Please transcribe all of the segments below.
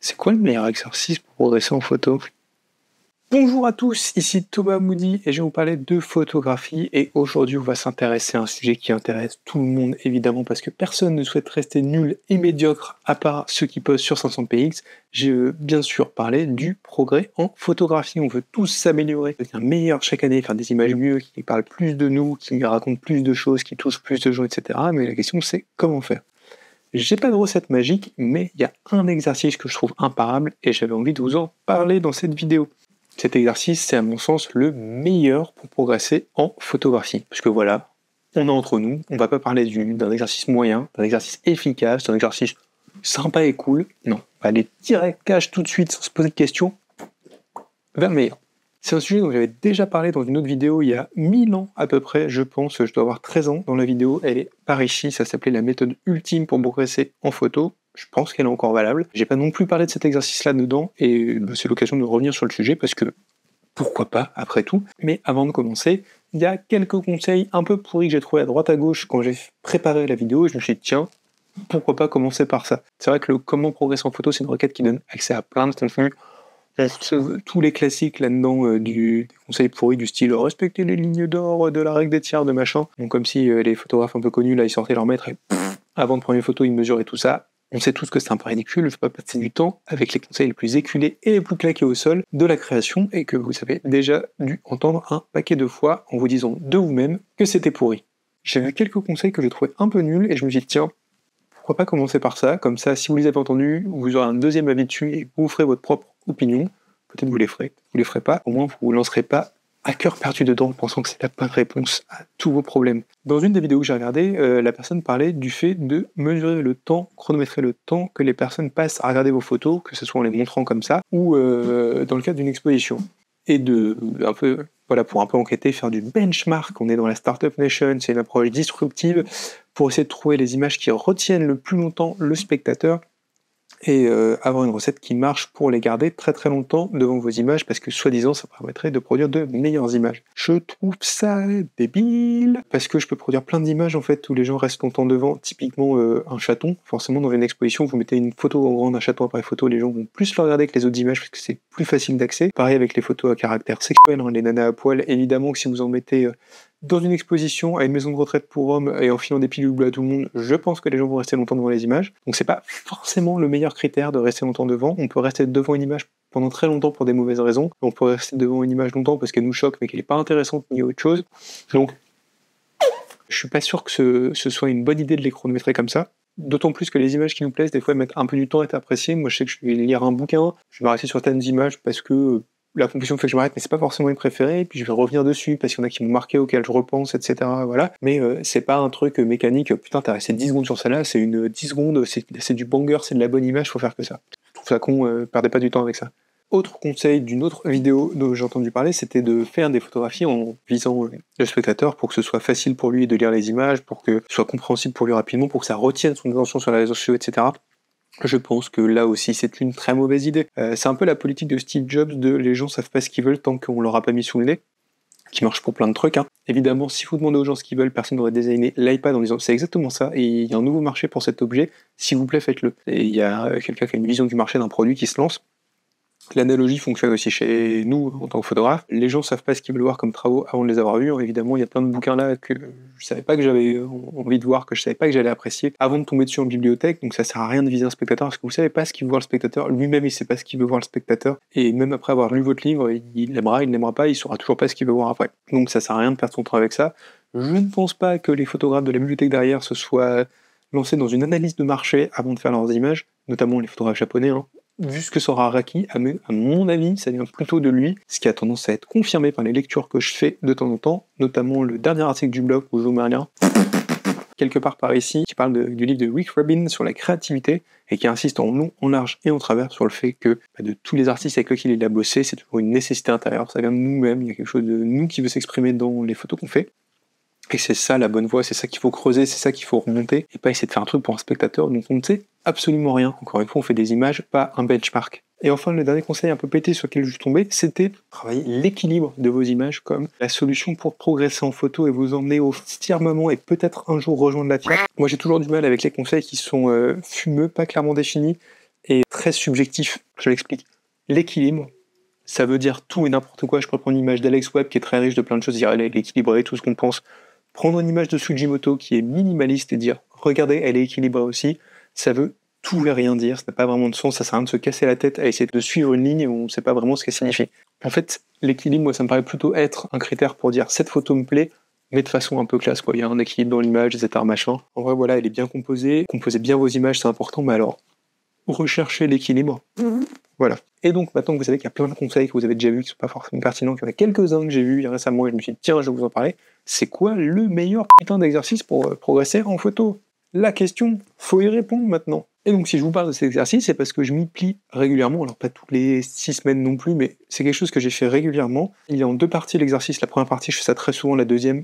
C'est quoi le meilleur exercice pour progresser en photo? Bonjour à tous, ici Thomas Moody et je vais vous parler de photographie et aujourd'hui on va s'intéresser à un sujet qui intéresse tout le monde évidemment parce que personne ne souhaite rester nul et médiocre à part ceux qui posent sur 500px. Je veux bien sûr parler du progrès en photographie. On veut tous s'améliorer, devenir meilleur chaque année, faire des images mieux, qui parlent plus de nous, qui racontent plus de choses, qui touchent plus de gens, etc. Mais la question c'est comment faire? J'ai pas de recette magique, mais il y a un exercice que je trouve imparable et j'avais envie de vous en parler dans cette vidéo. Cet exercice, c'est à mon sens le meilleur pour progresser en photographie. Parce que voilà, on est entre nous, on va pas parler d'un exercice moyen, d'un exercice efficace, d'un exercice sympa et cool. Non, on va aller direct cash tout de suite sans se poser de questions vers le meilleur. C'est un sujet dont j'avais déjà parlé dans une autre vidéo il y a 1000 ans à peu près, je pense, je dois avoir 13 ans dans la vidéo, elle est par ici, ça s'appelait la méthode ultime pour progresser en photo, je pense qu'elle est encore valable. J'ai pas non plus parlé de cet exercice-là dedans, et c'est l'occasion de revenir sur le sujet parce que pourquoi pas, après tout. Mais avant de commencer, il y a quelques conseils un peu pourris que j'ai trouvés à droite à gauche quand j'ai préparé la vidéo, et je me suis dit tiens, pourquoi pas commencer par ça. C'est vrai que le comment progresser en photo, c'est une requête qui donne accès à plein de contenus. Tous les classiques là-dedans des conseils pourris du style respecter les lignes d'or de la règle des tiers de machin. Donc comme si les photographes un peu connus là ils sortaient leur maître et avant de prendre une photo ils mesuraient tout ça. On sait tous que c'est un peu ridicule, je ne vais pas passer du temps avec les conseils les plus éculés et les plus claqués au sol de la création et que vous avez déjà dû entendre un paquet de fois en vous disant de vous-même que c'était pourri. J'ai vu quelques conseils que j'ai trouvé un peu nuls et je me suis dit tiens, pourquoi pas commencer par ça, comme ça si vous les avez entendus, vous aurez un deuxième avis dessus et vous ferez votre propre opinion. Peut-être vous les ferez pas, au moins vous vous lancerez pas à cœur perdu dedans en pensant que c'est la bonne réponse à tous vos problèmes. Dans une des vidéos que j'ai regardées, la personne parlait du fait de mesurer le temps, chronométrer le temps que les personnes passent à regarder vos photos, que ce soit en les montrant comme ça, ou dans le cadre d'une exposition. Et pour un peu enquêter, faire du benchmark, on est dans la Startup Nation, c'est une approche disruptive pour essayer de trouver les images qui retiennent le plus longtemps le spectateur et avoir une recette qui marche pour les garder très très longtemps devant vos images parce que soi-disant ça permettrait de produire de meilleures images. Je trouve ça débile parce que je peux produire plein d'images en fait où les gens restent longtemps devant, typiquement un chaton, forcément dans une exposition vous mettez une photo en grand d'un chaton appareil photo, les gens vont plus le regarder que les autres images parce que c'est plus facile d'accès. Pareil avec les photos à caractère sexuel, les nanas à poil, évidemment que si vous en mettez dans une exposition, à une maison de retraite pour hommes et en filant des pilules bleues à tout le monde, je pense que les gens vont rester longtemps devant les images. Donc c'est pas forcément le meilleur critère de rester longtemps devant. On peut rester devant une image pendant très longtemps pour des mauvaises raisons. On peut rester devant une image longtemps parce qu'elle nous choque mais qu'elle est pas intéressante ni autre chose. Donc je suis pas sûr que ce soit une bonne idée de les chronométrer comme ça. D'autant plus que les images qui nous plaisent, des fois, elles mettent un peu du temps à être appréciées. Moi, je sais que je vais lire un bouquin, je vais m'arrêter sur certaines images parce que la conclusion fait que je m'arrête, mais c'est pas forcément une préférée, puis je vais revenir dessus parce qu'il y en a qui m'ont marqué, auxquels je repense, etc. Voilà. Mais c'est pas un truc mécanique, putain, t'as resté 10 secondes sur celle-là, c'est une 10 secondes, c'est du banger, c'est de la bonne image, faut faire que ça. Je trouve ça con, perdez pas du temps avec ça. Autre conseil d'une autre vidéo dont j'ai entendu parler, c'était de faire des photographies en visant le spectateur pour que ce soit facile pour lui de lire les images, pour que ce soit compréhensible pour lui rapidement, pour que ça retienne son attention sur les réseaux sociaux, etc. Je pense que là aussi c'est une très mauvaise idée. C'est un peu la politique de Steve Jobs de les gens savent pas ce qu'ils veulent tant qu'on leur a pas mis sous le nez, qui marche pour plein de trucs. Évidemment, si vous demandez aux gens ce qu'ils veulent, personne n'aurait designé l'iPad en disant c'est exactement ça, et il y a un nouveau marché pour cet objet, s'il vous plaît faites-le. Et il y a quelqu'un qui a une vision du marché d'un produit qui se lance. L'analogie fonctionne aussi chez nous en tant que photographe. Les gens savent pas ce qu'ils veulent voir comme travaux avant de les avoir vus. Évidemment, il y a plein de bouquins là que je savais pas que j'avais envie de voir, que je savais pas que j'allais apprécier avant de tomber dessus en bibliothèque. Donc ça sert à rien de viser un spectateur parce que vous savez pas ce qu'il veut voir le spectateur. Lui-même, il sait pas ce qu'il veut voir le spectateur. Et même après avoir lu votre livre, il l'aimera pas, il saura toujours pas ce qu'il veut voir après. Donc ça sert à rien de perdre son temps avec ça. Je ne pense pas que les photographes de la bibliothèque derrière se soient lancés dans une analyse de marché avant de faire leurs images, notamment les photographes japonais. Vu ce que sera Araki, à mon avis, ça vient plutôt de lui, ce qui a tendance à être confirmé par les lectures que je fais de temps en temps, notamment le dernier article du blog où je vous mets un lien, quelque part par ici, qui parle du livre de Rick Rubin sur la créativité, et qui insiste en long, en large et en travers sur le fait que de tous les artistes avec lesquels il a bossé, c'est toujours une nécessité intérieure, ça vient de nous-mêmes, il y a quelque chose de nous qui veut s'exprimer dans les photos qu'on fait. Et c'est ça la bonne voie, c'est ça qu'il faut creuser, c'est ça qu'il faut remonter, et pas essayer de faire un truc pour un spectateur dont on ne sait absolument rien. Encore une fois, on fait des images, pas un benchmark. Et enfin, le dernier conseil un peu pété sur lequel je suis tombé, c'était de travailler l'équilibre de vos images comme la solution pour progresser en photo et vous emmener au firmament et peut-être un jour rejoindre la Terre. Moi, j'ai toujours du mal avec les conseils qui sont fumeux, pas clairement définis, et très très subjectif. Je l'explique. L'équilibre, ça veut dire tout et n'importe quoi. Je peux prendre une image d'Alex Webb qui est très riche de plein de choses, dire elle est équilibrée, tout ce qu'on pense. Prendre une image de Sujimoto qui est minimaliste et dire regardez, elle est équilibrée aussi, ça veut tout et rien dire, ça n'a pas vraiment de sens, ça sert à rien de se casser la tête à essayer de suivre une ligne où on ne sait pas vraiment ce qu'elle signifie. En fait, l'équilibre, moi, ça me paraît plutôt être un critère pour dire cette photo me plaît, mais de façon un peu classe, quoi. Il y a un équilibre dans l'image, etc. machin. En vrai, voilà, elle est bien composée. Composez bien vos images, c'est important, mais alors, recherchez l'équilibre. Voilà. Et donc, maintenant que vous savez qu'il y a plein de conseils que vous avez déjà vus qui ne sont pas forcément pertinents, qu'il y en a quelques-uns que j'ai vus récemment et je me suis dit, tiens, je vais vous en parler, c'est quoi le meilleur putain d'exercice pour progresser en photo? La question, faut y répondre maintenant. Et donc, si je vous parle de cet exercice, c'est parce que je m'y plie régulièrement, alors pas toutes les 6 semaines non plus, mais c'est quelque chose que j'ai fait régulièrement. Il y a en 2 parties l'exercice. La première partie, je fais ça très souvent, la deuxième,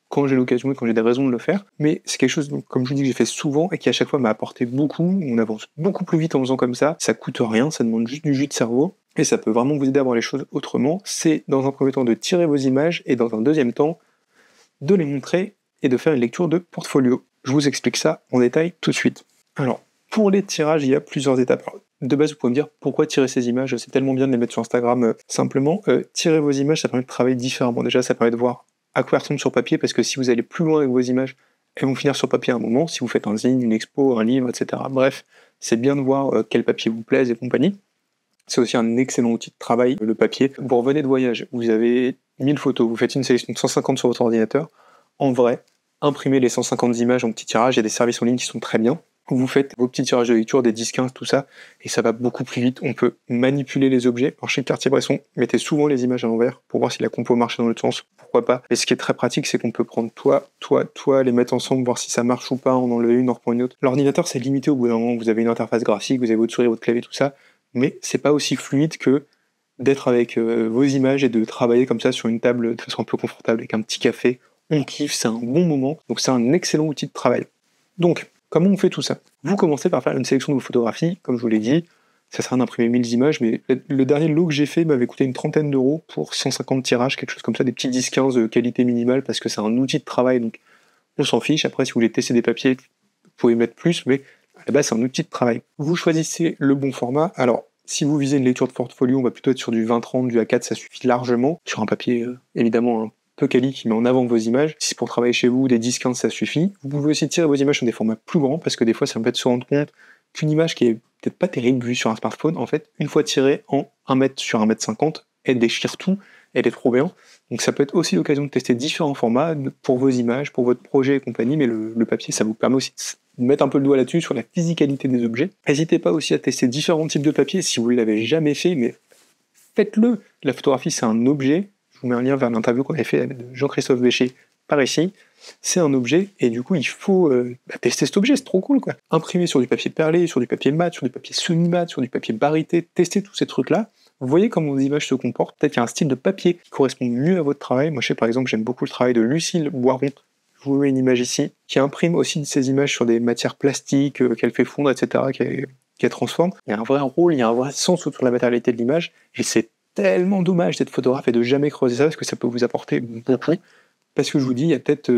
quand j'ai l'occasion et quand j'ai des raisons de le faire. Mais c'est quelque chose, donc, comme je vous dis, que j'ai fait souvent et qui à chaque fois m'a apporté beaucoup. On avance beaucoup plus vite en faisant comme ça coûte rien, ça demande juste du jus de cerveau. Et ça peut vraiment vous aider à voir les choses autrement. C'est dans un premier temps de tirer vos images et dans un deuxième temps de les montrer et de faire une lecture de portfolio. Je vous explique ça en détail tout de suite. Alors, pour les tirages, il y a plusieurs étapes. Alors, de base, vous pouvez me dire pourquoi tirer ces images, c'est tellement bien de les mettre sur Instagram. Simplement, tirer vos images, ça permet de travailler différemment. Déjà, ça permet de voir à quoi elles ressemblent sur papier, parce que si vous allez plus loin avec vos images, elles vont finir sur papier à un moment, si vous faites un zine, une expo, un livre, etc. Bref, c'est bien de voir quel papier vous plaise et compagnie. C'est aussi un excellent outil de travail, le papier. Vous revenez de voyage, vous avez 1000 photos, vous faites une sélection de 150 sur votre ordinateur. En vrai, imprimez les 150 images en petit tirage, il y a des services en ligne qui sont très bien. Vous faites vos petits tirages de lecture, des 10-15, tout ça, et ça va beaucoup plus vite. On peut manipuler les objets. Alors chez Cartier-Bresson, mettez souvent les images à l'envers pour voir si la compo marche dans l'autre sens, pourquoi pas. Et ce qui est très pratique, c'est qu'on peut prendre toi, les mettre ensemble, voir si ça marche ou pas, en enlever une, en reprendre une autre. L'ordinateur, c'est limité au bout d'un moment, vous avez une interface graphique, vous avez votre souris, votre clavier, tout ça, mais c'est pas aussi fluide que d'être avec vos images et de travailler comme ça sur une table de façon un peu confortable, avec un petit café. On kiffe, c'est un bon moment, donc c'est un excellent outil de travail. Donc, comment on fait tout ça? Vous commencez par faire une sélection de vos photographies, comme je vous l'ai dit, ça sert à d'imprimer 1000 images, mais le dernier lot que j'ai fait m'avait coûté une trentaine d'euros pour 150 tirages, quelque chose comme ça, des petits 10-15 de qualité minimale, parce que c'est un outil de travail, donc on s'en fiche. Après, si vous voulez tester des papiers, vous pouvez mettre plus, mais à la base, c'est un outil de travail. Vous choisissez le bon format. Alors, si vous visez une lecture de portfolio, on va plutôt être sur du 20-30, du A4, ça suffit largement. Sur un papier, évidemment, un peu quali qui met en avant vos images. Si c'est pour travailler chez vous, des 10-15, ça suffit. Vous pouvez aussi tirer vos images sur des formats plus grands, parce que des fois, ça me fait se rendre compte qu'une image qui est peut-être pas terrible vue sur un smartphone, en fait, une fois tirée en 1 mètre sur 1,50 m, elle déchire tout, elle est trop bien. Donc ça peut être aussi l'occasion de tester différents formats pour vos images, pour votre projet et compagnie, mais le papier, ça vous permet aussi de mettre un peu le doigt là-dessus, sur la physicalité des objets. N'hésitez pas aussi à tester différents types de papier, si vous ne l'avez jamais fait, mais faites-le. La photographie, c'est un objet. Je vous mets un lien vers l'interview qu'on avait fait avec Jean-Christophe Béchet par ici. C'est un objet, et du coup, il faut tester cet objet, c'est trop cool, quoi. Imprimer sur du papier perlé, sur du papier mat, sur du papier semi-mat, sur du papier barité, tester tous ces trucs-là. Vous voyez comment vos images se comportent. Peut-être qu'il y a un style de papier qui correspond mieux à votre travail. Moi, je sais, par exemple, j'aime beaucoup le travail de Lucille Boiron. Je vous mets une image ici, qui imprime aussi ces images sur des matières plastiques qu'elle fait fondre, etc., qu'elle transforme. Il y a un vrai rôle, il y a un vrai sens autour de la matérialité de l'image, et c'est tellement dommage d'être photographe et de jamais creuser ça, parce que ça peut vous apporter beaucoup. Parce que je vous dis, il y a peut-être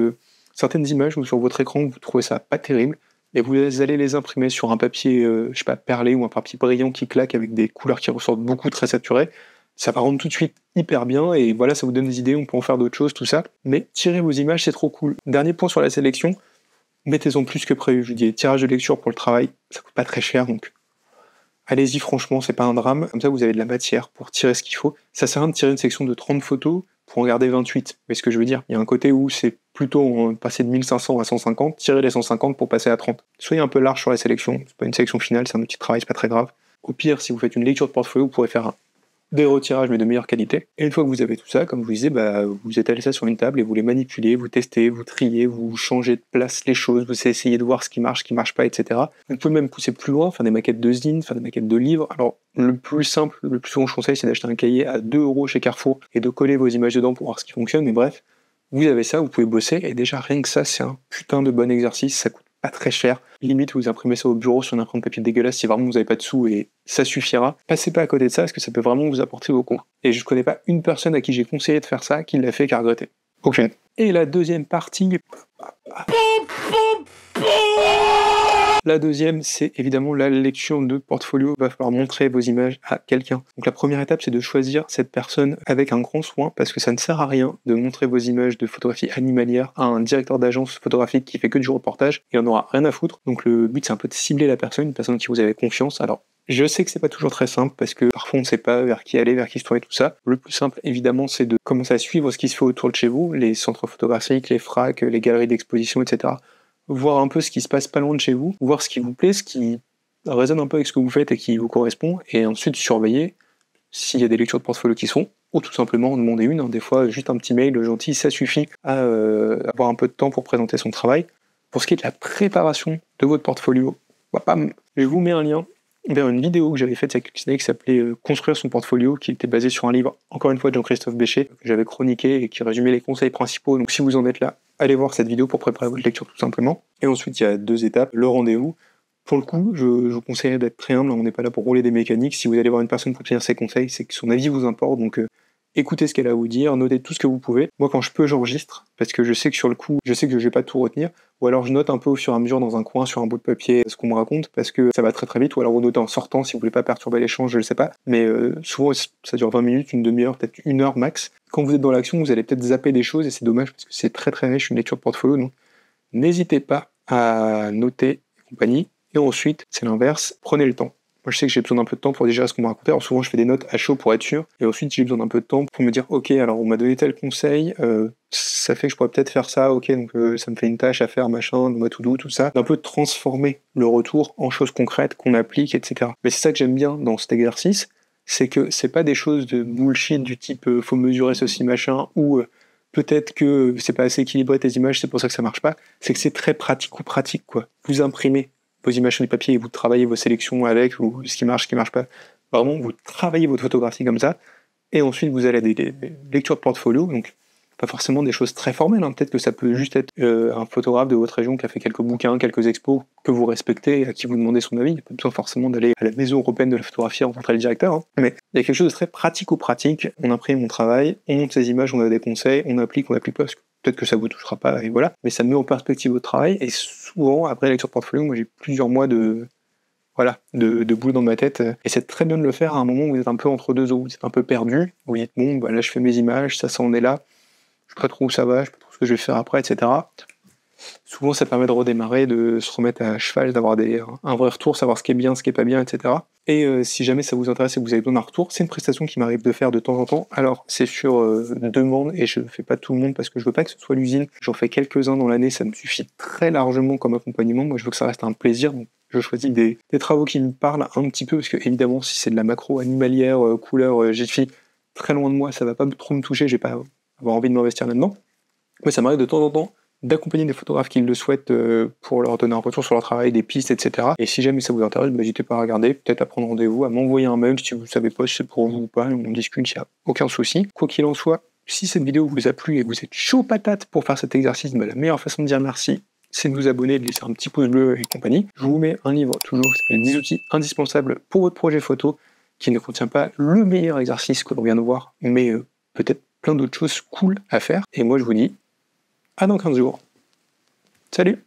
certaines images où sur votre écran, vous trouvez ça pas terrible, et vous allez les imprimer sur un papier, je sais pas, perlé ou un papier brillant qui claque avec des couleurs qui ressortent beaucoup, très saturées. Ça va rendre tout de suite hyper bien, et voilà, ça vous donne des idées, on peut en faire d'autres choses, tout ça. Mais tirez vos images, c'est trop cool. Dernier point sur la sélection, mettez-en plus que prévu. Je vous dis, tirage de lecture pour le travail, ça coûte pas très cher, donc allez-y, franchement, c'est pas un drame. Comme ça, vous avez de la matière pour tirer ce qu'il faut. Ça sert à rien de tirer une section de 30 photos pour en garder 28. Mais ce que je veux dire, il y a un côté où c'est plutôt passer de 1500 à 150, tirer les 150 pour passer à 30. Soyez un peu large sur la sélection. C'est pas une sélection finale, c'est un outil de travail, c'est pas très grave. Au pire, si vous faites une lecture de portfolio, vous pourrez faire des retirages mais de meilleure qualité. Et une fois que vous avez tout ça, comme je vous disais, vous étalez ça sur une table et vous les manipulez, vous testez, vous triez, vous changez de place les choses, vous essayez de voir ce qui marche pas, etc. Vous pouvez même pousser plus loin, faire des maquettes de zine, faire des maquettes de livres. Alors, le plus simple, le plus souvent je conseille, c'est d'acheter un cahier à 2 € chez Carrefour et de coller vos images dedans pour voir ce qui fonctionne, mais bref, vous avez ça, vous pouvez bosser, et déjà rien que ça, c'est un putain de bon exercice, ça coûte pas très cher. Limite, vous imprimez ça au bureau sur une imprimante papier dégueulasse si vraiment vous n'avez pas de sous, et ça suffira. Passez pas à côté de ça, parce que ça peut vraiment vous apporter vos comptes. Et je connais pas une personne à qui j'ai conseillé de faire ça qui l'a fait qu'à regretter. Aucune. Et la deuxième partie... La deuxième, c'est évidemment la lecture de portfolio. Il va falloir montrer vos images à quelqu'un. Donc la première étape, c'est de choisir cette personne avec un grand soin, parce que ça ne sert à rien de montrer vos images de photographie animalière à un directeur d'agence photographique qui fait que du reportage. Il en aura rien à foutre. Donc le but, c'est un peu de cibler la personne, une personne en qui vous avez confiance. Alors, je sais que c'est pas toujours très simple parce que parfois on ne sait pas vers qui aller, vers qui se tourner, tout ça. Le plus simple, évidemment, c'est de commencer à suivre ce qui se fait autour de chez vous, les centres photographiques, les fracs, les galeries d'exposition, etc. Voir un peu ce qui se passe pas loin de chez vous, voir ce qui vous plaît, ce qui résonne un peu avec ce que vous faites et qui vous correspond, et ensuite surveiller s'il y a des lectures de portfolio qui sont, ou tout simplement en demander une. Des fois, juste un petit mail gentil, ça suffit à avoir un peu de temps pour présenter son travail. Pour ce qui est de la préparation de votre portfolio, je vous mets un lien vers une vidéo que j'avais faite il y a quelques années qui s'appelait Construire son portfolio, qui était basée sur un livre, encore une fois, de Jean-Christophe Béchet, que j'avais chroniqué et qui résumait les conseils principaux. Donc si vous en êtes là, allez voir cette vidéo pour préparer votre lecture tout simplement. Et ensuite, il y a 2 étapes. Le rendez-vous. Pour le coup, je vous conseillerais d'être très humble, on n'est pas là pour rouler des mécaniques. Si vous allez voir une personne pour obtenir ses conseils, c'est que son avis vous importe, donc écoutez ce qu'elle a à vous dire, notez tout ce que vous pouvez. Moi, quand je peux, j'enregistre, parce que je sais que sur le coup, je sais que je vais pas tout retenir, ou alors je note un peu au fur et à mesure dans un coin, sur un bout de papier, ce qu'on me raconte, parce que ça va très très vite, ou alors vous notez en sortant si vous voulez pas perturber l'échange, je le sais pas, mais souvent ça dure 20 minutes, une demi-heure, peut-être 1 heure max. Quand vous êtes dans l'action, vous allez peut-être zapper des choses, et c'est dommage, parce que c'est très très riche une lecture de portfolio, donc n'hésitez pas à noter et compagnie. Et ensuite, c'est l'inverse, prenez le temps. Moi, je sais que j'ai besoin d'un peu de temps pour digérer ce qu'on m'a raconté. Alors souvent, je fais des notes à chaud pour être sûr. Et ensuite, j'ai besoin d'un peu de temps pour me dire, ok, alors on m'a donné tel conseil, ça fait que je pourrais peut-être faire ça, ok, donc ça me fait une tâche à faire, machin, dans ma to-do, tout ça. D'un peu transformer le retour en choses concrètes qu'on applique, etc. Mais c'est ça que j'aime bien dans cet exercice, c'est que c'est pas des choses de bullshit du type faut mesurer ceci, machin, ou peut-être que c'est pas assez équilibré tes images, c'est pour ça que ça marche pas. C'est que c'est très pratique, quoi. Vous imprimez vos images sur du papier et vous travaillez vos sélections avec, ou ce qui marche pas. Vraiment, vous travaillez votre photographie comme ça, et ensuite vous allez à des lectures de portfolio, donc pas forcément des choses très formelles, peut-être que ça peut juste être un photographe de votre région qui a fait quelques bouquins, quelques expos que vous respectez, et à qui vous demandez son avis. Il n'y a pas besoin forcément d'aller à la maison européenne de la photographie rencontrer le directeur, mais il y a quelque chose de très pratico-pratique. On imprime, on travaille, on monte ses images, on a des conseils, on applique pas, parce que peut-être que ça vous touchera pas, et voilà, mais ça met en perspective votre travail, et souvent, après la lecture de portfolio, moi j'ai plusieurs mois de boulot dans ma tête, et c'est très bien de le faire à un moment où vous êtes un peu entre deux eaux, vous êtes un peu perdu, vous dites, bon, là je fais mes images, ça en est là, je sais pas trop où ça va, je sais pas trop ce que je vais faire après, etc. Souvent, ça permet de redémarrer, de se remettre à cheval, d'avoir un vrai retour, savoir ce qui est bien, ce qui est pas bien, etc. Et si jamais ça vous intéresse et que vous avez besoin d'un retour, c'est une prestation qui m'arrive de faire de temps en temps. Alors, c'est sur demande, et je fais pas tout le monde parce que je veux pas que ce soit l'usine. J'en fais quelques-uns dans l'année, ça me suffit très largement comme accompagnement. Moi, je veux que ça reste un plaisir, donc je choisis des travaux qui me parlent un petit peu, parce que évidemment, si c'est de la macro animalière, couleur, Jiffy, très loin de moi, ça va pas trop me toucher, j'ai pas avoir envie de m'investir là-dedans. Mais ça m'arrive de temps en temps d'accompagner des photographes qui le souhaitent pour leur donner un retour sur leur travail, des pistes, etc. Et si jamais ça vous intéresse, n'hésitez pas à regarder, peut-être à prendre rendez-vous, à m'envoyer un mail si vous ne savez pas si c'est pour vous ou pas, on discute, il n'y a aucun souci. Quoi qu'il en soit, si cette vidéo vous a plu et que vous êtes chaud patate pour faire cet exercice, la meilleure façon de dire merci, c'est de vous abonner, de laisser un petit pouce bleu et compagnie. Je vous mets un livre toujours qui s'appelle 10 outils indispensables pour votre projet photo, qui ne contient pas le meilleur exercice que l'on vient de voir, mais peut-être plein d'autres choses cool à faire. Et moi je vous dis à dans 15 jours. Salut!